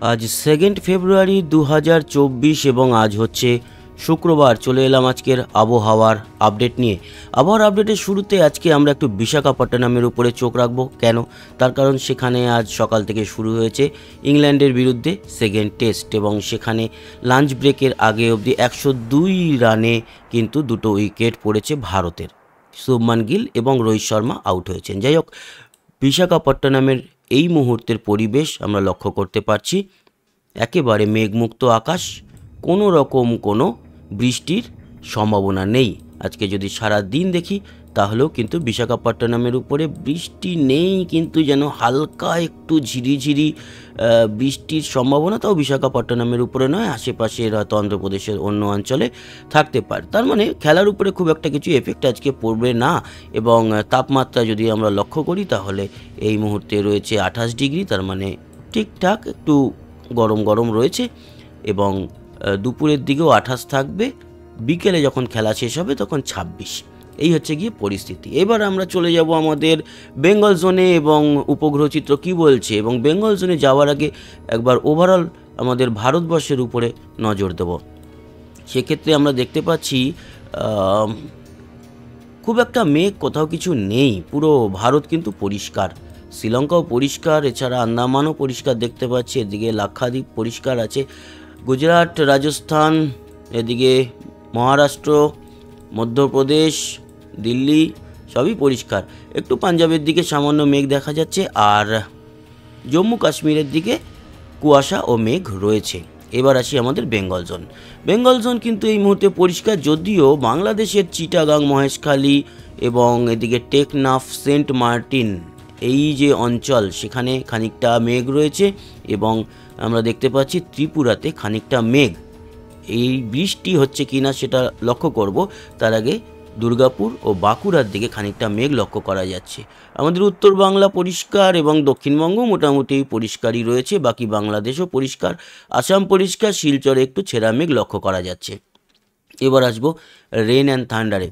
আজ 2 ফেব্রুয়ারি 2024 এবং আজ হচ্ছে শুক্রবার। চলে এলাম আজকের আবহাওয়ার আপডেট নিয়ে। আবহাওয়ার আপডেটের শুরুতে আজকে আমরা একটু বিশাখাপট্টনমের উপরে চোখ রাখবো। কেন? তার কারণ সেখানে আজ সকাল থেকে শুরু হয়েছে ইংল্যান্ডের বিরুদ্ধে সেকেন্ড টেস্ট এবং সেখানে লাঞ্চ ব্রেকের আগে অবধি 102 রানে কিন্তু দুটো উইকেট পড়েছে ভারতের। শুভমান গিল এবং রোহিত শর্মা আউট হয়েছেন। যাই হোক, বিশাখাপট্টনমের এই মুহূর্তের পরিবেশ আমরা লক্ষ্য করতে পারছি একেবারে মেঘমুক্ত আকাশ, কোনো রকম কোনো বৃষ্টির সম্ভাবনা নেই। আজকে যদি সারা দিন দেখি তাহলেও কিন্তু বিশাখাপট্টনমের উপরে বৃষ্টি নেই, কিন্তু যেন হালকা একটু ঝিরিঝিরি বৃষ্টির সম্ভাবনা, তাও বিশাখাপট্টনমের উপরে নয়, আশেপাশের হয়তো অন্ধ্রপ্রদেশের অন্য অঞ্চলে থাকতে পারে। তার মানে খেলার উপরে খুব একটা কিছু এফেক্ট আজকে পড়বে না। এবং তাপমাত্রা যদি আমরা লক্ষ্য করি তাহলে এই মুহূর্তে রয়েছে 28 ডিগ্রি, তার মানে ঠিকঠাক একটু গরম গরম রয়েছে। এবং দুপুরের দিকেও 28 থাকবে, বিকেলে যখন খেলা শেষ হবে তখন 26। এই হচ্ছে গিয়ে পরিস্থিতি। এবার আমরা চলে যাব আমাদের বেঙ্গল জোনে এবং উপগ্রহ চিত্র কী বলছে। এবং বেঙ্গল জোনে যাওয়ার আগে একবার ওভারঅল আমাদের ভারতবর্ষের উপরে নজর দেব। সেক্ষেত্রে আমরা দেখতে পাচ্ছি খুব একটা মেঘ কোথাও কিছু নেই, পুরো ভারত কিন্তু পরিষ্কার। শ্রীলঙ্কাও পরিষ্কার, এছাড়া আন্দামানও পরিষ্কার দেখতে পাচ্ছি, এদিকে লাক্ষাদ্বীপ পরিষ্কার আছে, গুজরাট, রাজস্থান, এদিকে মহারাষ্ট্র, মধ্যপ্রদেশ, দিল্লি সবই পরিষ্কার। একটু পাঞ্জাবের দিকে সামান্য মেঘ দেখা যাচ্ছে, আর জম্মু কাশ্মীরের দিকে কুয়াশা ও মেঘ রয়েছে। এবার আসি আমাদের বেঙ্গল জোন। বেঙ্গল জোন কিন্তু এই মুহূর্তে পরিষ্কার, যদিও বাংলাদেশের চিটাগাং, মহেশখালী এবং এদিকে টেকনাফ, সেন্ট মার্টিন এই যে অঞ্চল সেখানে খানিকটা মেঘ রয়েছে। এবং আমরা দেখতে পাচ্ছি ত্রিপুরাতে খানিকটা মেঘ। এই বৃষ্টি হচ্ছে কিনা সেটা লক্ষ্য করব, তার আগে দুর্গাপুর ও বাঁকুড়ার দিকে খানিকটা মেঘ লক্ষ্য করা যাচ্ছে। আমাদের উত্তর বাংলা পরিষ্কার এবং দক্ষিণবঙ্গ মোটামুটি পরিষ্কারই রয়েছে, বাকি বাংলাদেশও পরিষ্কার, আসাম পরিষ্কার, শিলচরে একটু ছেঁড়া মেঘ লক্ষ্য করা যাচ্ছে। এবার আসবো রেন অ্যান্ড থান্ডারে।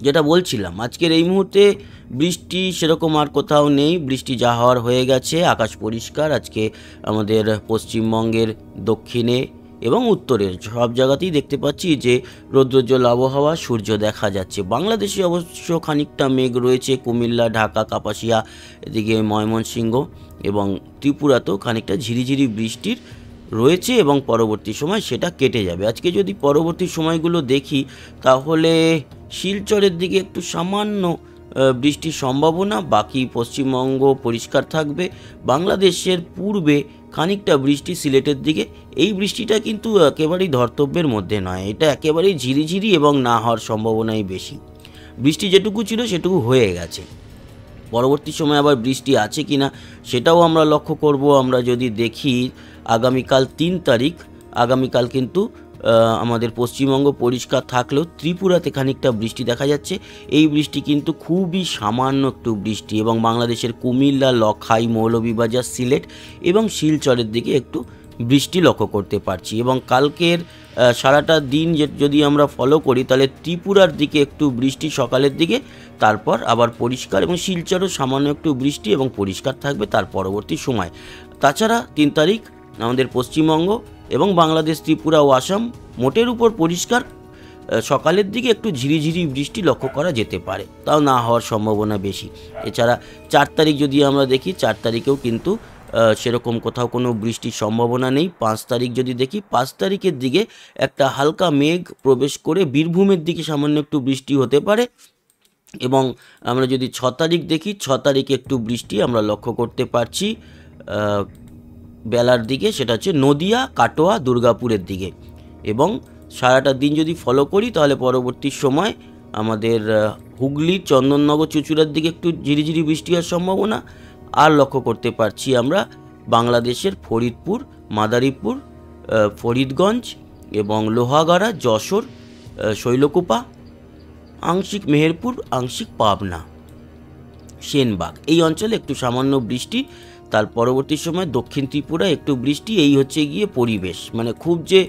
যেটা বলছিলাম, আজকের এই মুহূর্তে বৃষ্টি সেরকম আর কোথাও নেই, বৃষ্টি যা হওয়ার হয়ে গেছে, আকাশ পরিষ্কার। আজকে আমাদের পশ্চিমবঙ্গের দক্ষিণে এবং উত্তরের সব জায়গাতেই দেখতে পাচ্ছি যে রৌদ্রোজ্জ্বল আবহাওয়া, সূর্য দেখা যাচ্ছে। বাংলাদেশে অবশ্য খানিকটা মেঘ রয়েছে, কুমিল্লা, ঢাকা, কাপাসিয়া, এদিকে ময়মনসিংহ এবং ত্রিপুরাতেও খানিকটা ঝিরিঝিরি বৃষ্টির রয়েছে এবং পরবর্তী সময় সেটা কেটে যাবে। আজকে যদি পরবর্তী সময়গুলো দেখি তাহলে শিলচরের দিকে একটু সামান্য বৃষ্টির সম্ভাবনা, বাকি পশ্চিমবঙ্গ পরিষ্কার থাকবে। বাংলাদেশের পূর্বে খানিকটা বৃষ্টি সিলেটের দিকে, এই বৃষ্টিটা কিন্তু একেবারেই ধর্তব্যের মধ্যে নয়, এটা একেবারেই ঝিরিঝিরি এবং না হওয়ার সম্ভাবনাই বেশি। বৃষ্টি যেটুকু ছিল সেটুকু হয়ে গেছে। পরবর্তী সময় আবার বৃষ্টি আছে কিনা সেটাও আমরা লক্ষ্য করব। আমরা যদি দেখি আগামীকাল 3 তারিখ, আগামীকাল কিন্তু আমাদের পশ্চিমবঙ্গ পরিষ্কার থাকলেও ত্রিপুরাতে খানিকটা বৃষ্টি দেখা যাচ্ছে। এই বৃষ্টি কিন্তু খুবই সামান্য একটু বৃষ্টি, এবং বাংলাদেশের কুমিল্লা, লখাই, মৌলভীবাজার, সিলেট এবং শিলচরের দিকে একটু বৃষ্টি লক্ষ্য করতে পারছি। এবং কালকের সারাটা দিন যদি আমরা ফলো করি তাহলে ত্রিপুরার দিকে একটু বৃষ্টি সকালের দিকে, তারপর আবার পরিষ্কার, এবং শিলচরও সামান্য একটু বৃষ্টি এবং পরিষ্কার থাকবে তার পরবর্তী সময়। তাছাড়া 3 তারিখ আমাদের পশ্চিমবঙ্গ এবং বাংলাদেশ, ত্রিপুরা ও আসাম মোটের উপর পরিষ্কার, সকালের দিকে একটু ঝিরিঝিরি বৃষ্টি লক্ষ্য করা যেতে পারে, তাও না হওয়ার সম্ভাবনা বেশি। এছাড়া 4 তারিখ যদি আমরা দেখি, 4 তারিখেও কিন্তু সেরকম কোথাও কোনো বৃষ্টির সম্ভাবনা নেই। 5 তারিখ যদি দেখি, 5 তারিখের দিকে একটা হালকা মেঘ প্রবেশ করে বীরভূমের দিকে সামান্য একটু বৃষ্টি হতে পারে। এবং আমরা যদি 6 তারিখ দেখি, 6 তারিখে একটু বৃষ্টি আমরা লক্ষ্য করতে পারছি বেলার দিকে, সেটা হচ্ছে নদিয়া, কাটোয়া, দুর্গাপুরের দিকে। এবং সারাটা দিন যদি ফলো করি তাহলে পরবর্তী সময় আমাদের হুগলির চন্দননগর, চুঁচুড়ার দিকে একটু ঝিরিঝিরি বৃষ্টি হওয়ার সম্ভাবনা। আর লক্ষ্য করতে পারছি আমরা বাংলাদেশের ফরিদপুর, মাদারীপুর, ফরিদগঞ্জ এবং লোহাগাড়া, যশোর, শৈলকুপা, আংশিক মেহেরপুর, আংশিক পাবনা, সেনবাগ এই অঞ্চলে একটু সামান্য বৃষ্টি। তার পরবর্তী সময় দক্ষিণ ত্রিপুরা একটু বৃষ্টি। এই হচ্ছে গিয়ে পরিবেশ, মানে খুব যে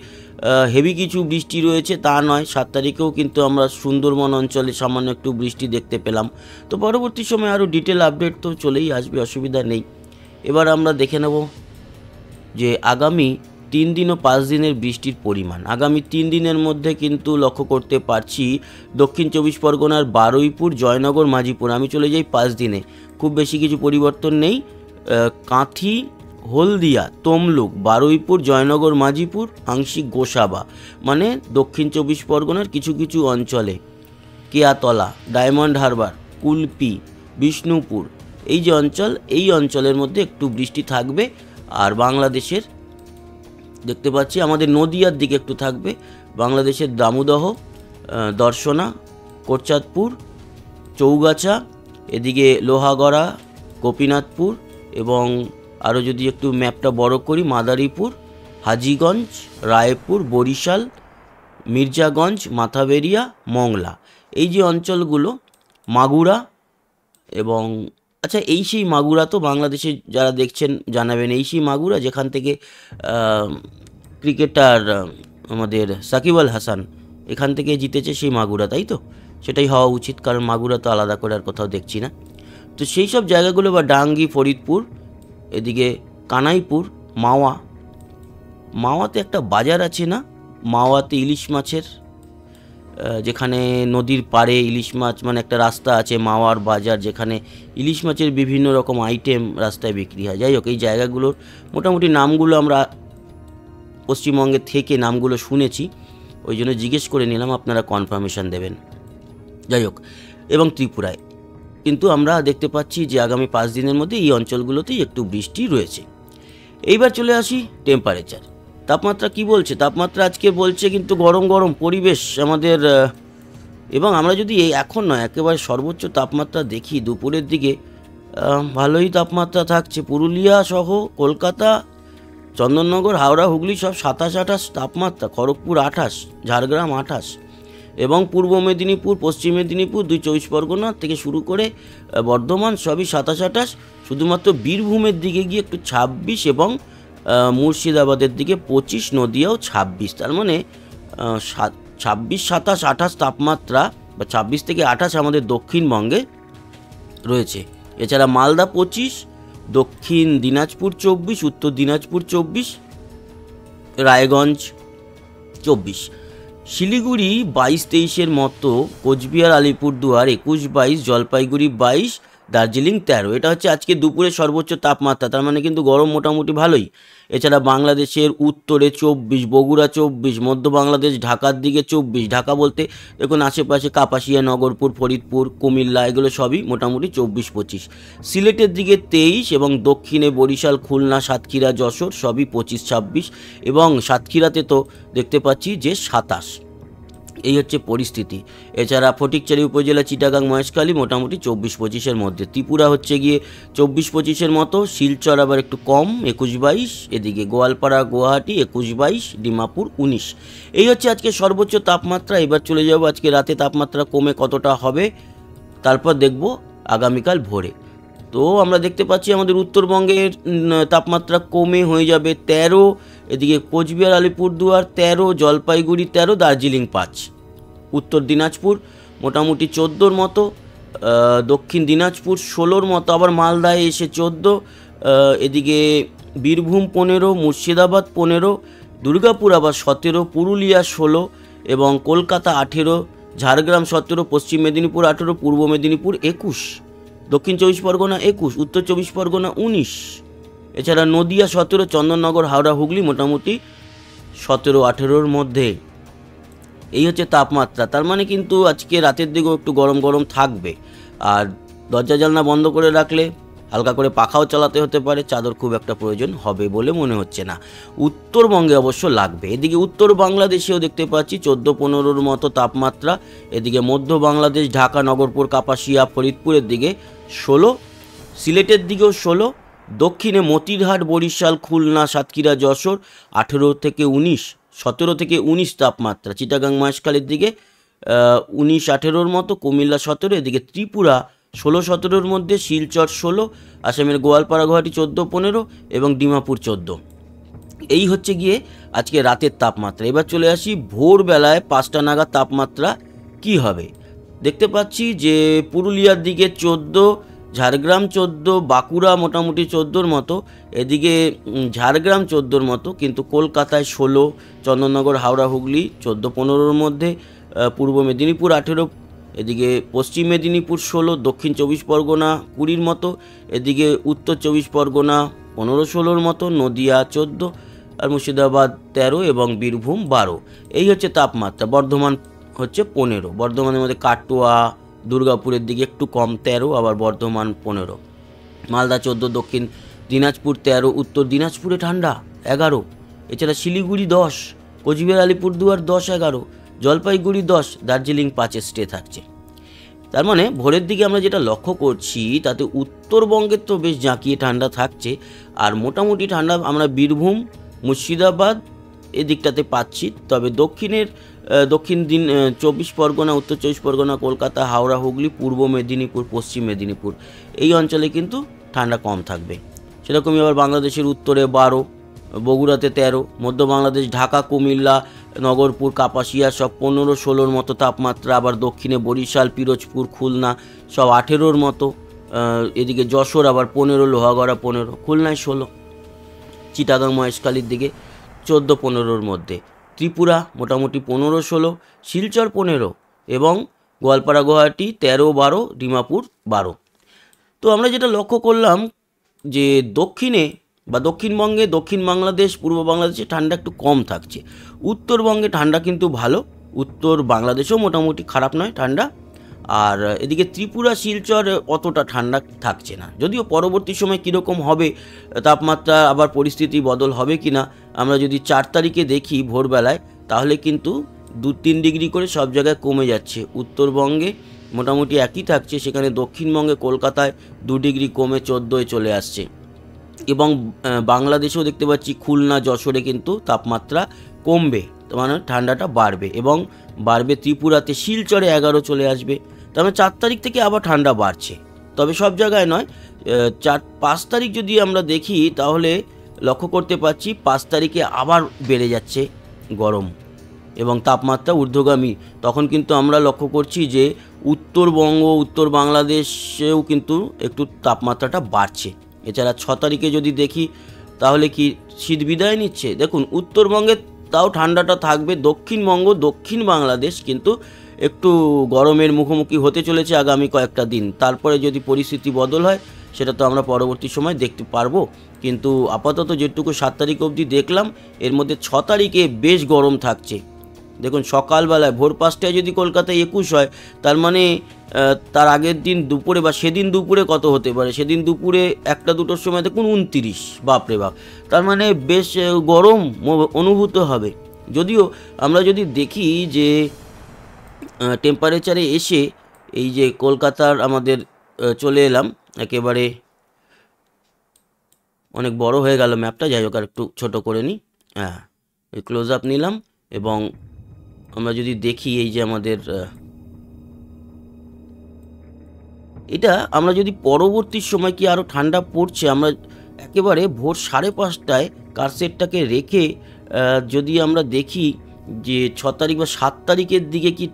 হেভি কিছু বৃষ্টি রয়েছে তা নয়। 7 তারিখেও কিন্তু আমরা সুন্দরবন অঞ্চলে সামান্য একটু বৃষ্টি দেখতে পেলাম। তো পরবর্তী সময় আরও ডিটেল আপডেট তো চলেই আসবে, অসুবিধা নেই। এবার আমরা দেখে নেব যে আগামী 3 দিন ও 5 দিনের বৃষ্টির পরিমাণ। আগামী 3 দিনের মধ্যে কিন্তু লক্ষ্য করতে পারছি দক্ষিণ 24 পরগনার বারুইপুর, জয়নগর, মাঝিপুর। আমি চলে যাই 5 দিনে, খুব বেশি কিছু পরিবর্তন নেই। কাঁথি, হলদিয়া, তমলুক, বারুইপুর, জয়নগর, মাঝিপুর, আংশিক গোসাবা, মানে দক্ষিণ 24 পরগনার কিছু কিছু অঞ্চলে, কেয়াতলা, ডায়মন্ড হারবার, কুলপি, বিষ্ণুপুর, এই যে অঞ্চল, এই অঞ্চলের মধ্যে একটু বৃষ্টি থাকবে। আর বাংলাদেশের দেখতে পাচ্ছি আমাদের নদিয়ার দিকে একটু থাকবে, বাংলাদেশের দামোদহ, দর্শনা, কোটচাঁদপুর, চৌগাছা, এদিকে লোহাগড়া, গোপীনাথপুর, এবং আরও যদি একটু ম্যাপটা বড় করি, মাদারীপুর, হাজীগঞ্জ, রায়পুর, বরিশাল, মির্জাগঞ্জ, মাথাবেরিয়া, মংলা, এই যে অঞ্চলগুলো, মাগুরা, এবং আচ্ছা এই সেই মাগুরা তো বাংলাদেশে যারা দেখছেন জানাবেন, এই সেই মাগুরা যেখান থেকে ক্রিকেটার আমাদের সাকিব আল হাসান এখান থেকে জিতেছে, সেই মাগুরা, তাই তো? সেটাই হওয়া উচিত, কারণ মাগুরা তো আলাদা করে আর কোথাও দেখছি না। তো সেই সব জায়গাগুলো, বা ডাঙ্গি, ফরিদপুর, এদিকে কানাইপুর, মাওয়াতে একটা বাজার আছে না, মাওয়াতে ইলিশ মাছের, যেখানে নদীর পাড়ে ইলিশ মাছ, মানে একটা রাস্তা আছে মাওয়ার বাজার, যেখানে ইলিশ মাছের বিভিন্ন রকম আইটেম রাস্তায় বিক্রি হয়। যাই হোক, এই জায়গাগুলোর মোটামুটি নামগুলো আমরা পশ্চিমবঙ্গের থেকে নামগুলো শুনেছি, ওই জন্য জিজ্ঞেস করে নিলাম, আপনারা কনফার্মেশন দেবেন। যাই হোক, এবং ত্রিপুরায় কিন্তু আমরা দেখতে পাচ্ছি যে আগামী 5 দিনের মধ্যে এই অঞ্চলগুলোতেই একটু বৃষ্টি রয়েছে। এইবার চলে আসি টেম্পারেচার, তাপমাত্রা কি বলছে? তাপমাত্রা আজকে বলছে কিন্তু গরম গরম পরিবেশ আমাদের, এবং আমরা যদি এই এখন নয় একেবারে সর্বোচ্চ তাপমাত্রা দেখি দুপুরের দিকে, ভালোই তাপমাত্রা থাকছে। পুরুলিয়া সহ কলকাতা, চন্দননগর, হাওড়া, হুগলি সব 27-28 তাপমাত্রা, খড়গপুর 28, ঝাড়গ্রাম 28, এবং পূর্ব মেদিনীপুর, পশ্চিম মেদিনীপুর, 24 পরগনা থেকে শুরু করে বর্ধমান সবই 27-28। শুধুমাত্র বীরভূমের দিকে গিয়ে একটু 26, এবং মুর্শিদাবাদের দিকে 25, নদিয়াও 26। তার মানে 26, 27, 28 তাপমাত্রা, বা 26 থেকে 28 আমাদের দক্ষিণবঙ্গে রয়েছে। এছাড়া মালদা 25, দক্ষিণ দিনাজপুর 24, উত্তর দিনাজপুর 24, রায়গঞ্জ 24, শিলিগুড়ি 22-23-এর মতো, কোচবিহার, আলিপুরদুয়ার 21-22, জলপাইগুড়ি 22, দার্জিলিং 13। এটা হচ্ছে আজকে দুপুরের সর্বোচ্চ তাপমাত্রা, তার মানে কিন্তু গরম মোটামুটি ভালোই। এছাড়া বাংলাদেশের উত্তরে 24, বগুড়া 24, মধ্য বাংলাদেশ ঢাকার দিকে 24, ঢাকা বলতে দেখুন আশেপাশে কাপাসিয়া, নগরপুর, ফরিদপুর, কুমিল্লা, এগুলো সবই মোটামুটি 24-25। সিলেটের দিকে 23, এবং দক্ষিণে বরিশাল, খুলনা, সাতক্ষীরা, যশোর সবই 25-26, এবং সাতক্ষীরাতে তো দেখতে পাচ্ছি যে 27। এই হচ্ছে পরিস্থিতি। এছাড়া ফটিকচারি উপজেলা, চিটাগাং, মহেশখালী মোটামুটি 24-25-এর মধ্যে। ত্রিপুরা হচ্ছে গিয়ে 24-25-এর মতো, শিলচর আবার একটু কম 21-22, এদিকে গোয়ালপাড়া, গুয়াহাটি 21-22, ডিমাপুর 19। এই হচ্ছে আজকে সর্বোচ্চ তাপমাত্রা। এবার চলে যাব আজকে রাতে তাপমাত্রা কমে কতটা হবে, তারপর দেখব আগামীকাল ভোরে। তো আমরা দেখতে পাচ্ছি আমাদের উত্তরবঙ্গের তাপমাত্রা কমে হয়ে যাবে 13, এদিকে কোচবিহার, আলিপুরদুয়ার 13, জলপাইগুড়ি 13, দার্জিলিং 5, উত্তর দিনাজপুর মোটামুটি 14-র মতো, দক্ষিণ দিনাজপুর 16-র মতো, আবার মালদায় এসে 14, এদিকে বীরভূম 15, মুর্শিদাবাদ 15, দুর্গাপুর আবার 17, পুরুলিয়া 16, এবং কলকাতা 18, ঝাড়গ্রাম 17, পশ্চিম মেদিনীপুর 18, পূর্ব মেদিনীপুর 21, দক্ষিণ 24 পরগনা 21, উত্তর 24 পরগনা 19, এছাড়া নদিয়া 17, চন্দননগর, হাওড়া, হুগলি মোটামুটি 17-18-র মধ্যে। এই হচ্ছে তাপমাত্রা। তার মানে কিন্তু আজকে রাতের দিকেও একটু গরম গরম থাকবে, আর দরজা জানলা বন্ধ করে রাখলে হালকা করে পাখাও চালাতে হতে পারে, চাদর খুব একটা প্রয়োজন হবে বলে মনে হচ্ছে না। উত্তরবঙ্গে অবশ্য লাগবে। এদিকে উত্তর বাংলাদেশেও দেখতে পাচ্ছি 14-15-র মতো তাপমাত্রা, এদিকে মধ্য বাংলাদেশ, ঢাকা, নগরপুর, কাপাসিয়া, ফরিদপুরের দিকে 16, সিলেটের দিকেও 16, দক্ষিণে মতিরহাট, বরিশাল, খুলনা, সাতক্ষীরা, যশোর 18 থেকে 19, 17 থেকে 19 তাপমাত্রা, চিটাগাং, মহেশখালীর দিকে 19-18-র মতো, কুমিল্লা 17, এদিকে ত্রিপুরা 16-17-র মধ্যে, শিলচর 16, আসামের গোয়ালপাড়া, গুয়াহাটি 14-15, এবং ডিমাপুর 14। এই হচ্ছে গিয়ে আজকে রাতের তাপমাত্রা। এবার চলে আসি ভোরবেলায় 5টা নাগাদ তাপমাত্রা কি হবে। দেখতে পাচ্ছি যে পুরুলিয়ার দিকে 14, ঝাড়গ্রাম 14, বাঁকুড়া মোটামুটি 14-র মতো, এদিকে ঝাড়গ্রাম 14-র মতো, কিন্তু কলকাতায় 16, চন্দননগর, হাওড়া, হুগলি 14-15-র মধ্যে, পূর্ব মেদিনীপুর 18, এদিকে পশ্চিম মেদিনীপুর 16, দক্ষিণ 24 পরগনা 20-র মতো, এদিকে উত্তর 24 পরগনা 15-16-র মতো, নদিয়া 14, আর মুর্শিদাবাদ 13 এবং বীরভূম 12। এই হচ্ছে তাপমাত্রা। বর্ধমান হচ্ছে 15, বর্ধমানের মধ্যে কাটোয়া, দুর্গাপুরের দিকে একটু কম 13, আবার বর্ধমান 15, মালদা 14, দক্ষিণ দিনাজপুর 13, উত্তর দিনাজপুরে ঠান্ডা 11, এছাড়া শিলিগুড়ি 10, কোচবিহার, আলিপুরদুয়ার 10, 11, জলপাইগুড়ি 10, দার্জিলিং 5-এ স্টে থাকছে। তার মানে ভোরের দিকে আমরা যেটা লক্ষ্য করছি তাতে উত্তরবঙ্গের তো বেশ জাঁকিয়ে ঠান্ডা থাকছে, আর মোটামুটি ঠান্ডা আমরা বীরভূম, মুর্শিদাবাদ এদিকটাতে পাচ্ছি। তবে দক্ষিণ 24 পরগনা, উত্তর 24 পরগনা, কলকাতা, হাওড়া, হুগলি, পূর্ব মেদিনীপুর, পশ্চিম মেদিনীপুর এই অঞ্চলে কিন্তু ঠান্ডা কম থাকবে। সেরকমই আবার বাংলাদেশের উত্তরে 12, বগুড়াতে 13, মধ্য বাংলাদেশ ঢাকা, কুমিল্লা, নগরপুর, কাপাসিয়া সব 15-16-র মতো তাপমাত্রা। আবার দক্ষিণে বরিশাল, পিরোজপুর, খুলনা সব 18-র মতো, এদিকে যশোর আবার 15, লোহাগড়া 15, খুলনায় 16, চিটাগাং মহেশখালীর দিকে 14-15-র মধ্যে, ত্রিপুরা মোটামুটি 15-16, শিলচর 15 এবং গোয়ালপাড়া গুয়াহাটি 13-12, ডিমাপুর 12। তো আমরা যেটা লক্ষ্য করলাম যে দক্ষিণে বা দক্ষিণবঙ্গে, দক্ষিণ বাংলাদেশ, পূর্ব বাংলাদেশে ঠান্ডা একটু কম থাকছে। উত্তরবঙ্গে ঠান্ডা কিন্তু ভালো, উত্তর বাংলাদেশেও মোটামুটি খারাপ নয় ঠান্ডা। আর এদিকে ত্রিপুরা, শিলচর অতটা ঠান্ডা থাকছে না, যদিও পরবর্তী সময় কীরকম হবে তাপমাত্রা, আবার পরিস্থিতি বদল হবে কি না, আমরা যদি 4 তারিখে দেখি ভোরবেলায়, তাহলে কিন্তু 2-3 ডিগ্রি করে সব জায়গায় কমে যাচ্ছে। উত্তরবঙ্গে মোটামুটি একই থাকছে, সেখানে দক্ষিণবঙ্গে কলকাতায় 2 ডিগ্রি কমে 14-এ চলে আসছে। এবং বাংলাদেশেও দেখতে পাচ্ছি খুলনা, যশোরে কিন্তু তাপমাত্রা কমবে, মানে ঠান্ডাটা বাড়বে, এবং বাড়বে ত্রিপুরাতে, শিলচরে 11 চলে আসবে। তার মানে 4 তারিখ থেকে আবার ঠান্ডা বাড়ছে, তবে সব জায়গায় নয়। 5 তারিখ যদি আমরা দেখি তাহলে লক্ষ্য করতে পারছি 5 তারিখে আবার বেড়ে যাচ্ছে গরম এবং তাপমাত্রা ঊর্ধ্বগামী। তখন কিন্তু আমরা লক্ষ্য করছি যে উত্তরবঙ্গ, উত্তর বাংলাদেশেও কিন্তু একটু তাপমাত্রাটা বাড়ছে। এছাড়া 6 তারিখে যদি দেখি তাহলে কি শীত বিদায় নিচ্ছে। দেখুন, উত্তরবঙ্গে তাও ঠান্ডাটা থাকবে, দক্ষিণবঙ্গ, দক্ষিণ বাংলাদেশ কিন্তু একটু গরমের মুখোমুখি হতে চলেছে আগামী কয়েকটা দিন। তারপরে যদি পরিস্থিতি বদল হয় সেটা তো আমরা পরবর্তী সময় দেখতে পারবো, কিন্তু আপাতত যেটুকু 7 তারিখ অবধি দেখলাম, এর মধ্যে 6 তারিখে বেশ গরম থাকছে। দেখুন, সকালবেলায় ভোর 5টায় যদি কলকাতায় 21 হয়, তার মানে তার আগের দিন দুপুরে বা সেদিন দুপুরে কত হতে পারে, সেদিন দুপুরে 1টা-2টোর সময় দেখুন 29, বাপরে বাপ, তার মানে বেশ গরম অনুভূত হবে। যদিও আমরা যদি দেখি যে টেম্পারেচারে এসে এই যে কলকাতার আমাদের চলে এলাম, একেবারে অনেক বড় হয়ে গেল ম্যাপটা, যাই হোক আর একটু ছোটো করে নিই। হ্যাঁ, ক্লোজ আপ নিলাম এবং আমরা যদি দেখি এই যে আমাদের এটা, আমরা যদি পরবর্তী সময় কি আরও ঠান্ডা পড়ছে, আমরা একেবারে ভোর 5:30টায় কারসেটটাকে রেখে যদি আমরা দেখি যে 6 তারিখ বা 7 তারিখের দিকে কি,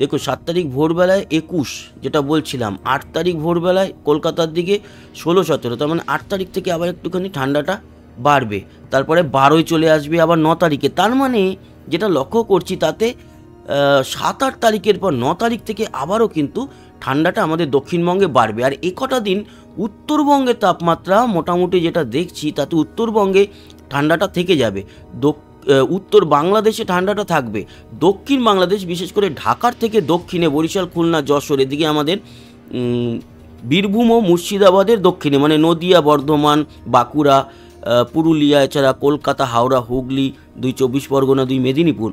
দেখো 7 তারিখ ভোরবেলায় 21 যেটা বলছিলাম, 8 তারিখ ভোরবেলায় কলকাতার দিকে 16-17, তার মানে 8 তারিখ থেকে আবার একটুখানি ঠান্ডাটা বাড়বে, তারপরে 12 চলে আসবে আবার 9 তারিখে। তার মানে যেটা লক্ষ্য করছি তাতে 7-8 তারিখের পর 9 তারিখ থেকে আবারও কিন্তু ঠান্ডাটা আমাদের দক্ষিণবঙ্গে বাড়বে। আর এই কটা দিন উত্তরবঙ্গের তাপমাত্রা মোটামুটি যেটা দেখছি তাতে উত্তরবঙ্গে ঠান্ডাটা থেকে যাবে, উত্তর বাংলাদেশে ঠান্ডাটা থাকবে, দক্ষিণ বাংলাদেশ বিশেষ করে ঢাকার থেকে দক্ষিণে বরিশাল, খুলনা, যশোর, এদিকে আমাদের বীরভূম ও মুর্শিদাবাদের দক্ষিণে মানে নদিয়া, বর্ধমান, বাঁকুড়া, পুরুলিয়া, এছাড়া কলকাতা, হাওড়া, হুগলি, 2 24 পরগনা, 2 মেদিনীপুর,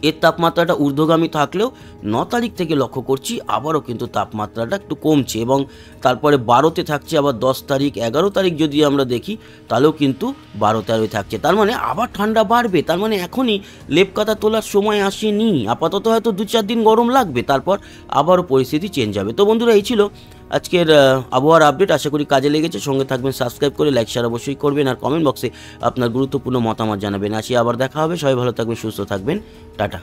এর তাপমাত্রাটা ঊর্ধ্বগামী থাকলেও 9 তারিখ থেকে লক্ষ্য করছি আবারও কিন্তু তাপমাত্রাটা একটু কমছে, এবং তারপরে 12তে থাকছে আবার 10 তারিখ, 11 তারিখ যদি আমরা দেখি তাহলেও কিন্তু 12-13 থাকছে। তার মানে আবার ঠান্ডা বাড়বে, তার মানে এখনই লেপকাতা তোলার সময় আসেনি, আপাতত হয়তো 2-4 দিন গরম লাগবে, তারপর আবারও পরিস্থিতি চেঞ্জ হবে। তো বন্ধুরা, এই ছিল আজকের আবহাওয়ার আপডেট, আশা করি কাজে লেগেছে। সঙ্গে থাকবেন, সাবস্ক্রাইব করে লাইক শেয়ার অবশ্যই করবেন, আর কমেন্ট বক্সে আপনার গুরুত্বপূর্ণ মতামত জানাবেন। আসি আবার দেখা হবে, সবাই ভালো থাকবেন, সুস্থ থাকবেন, টাটা।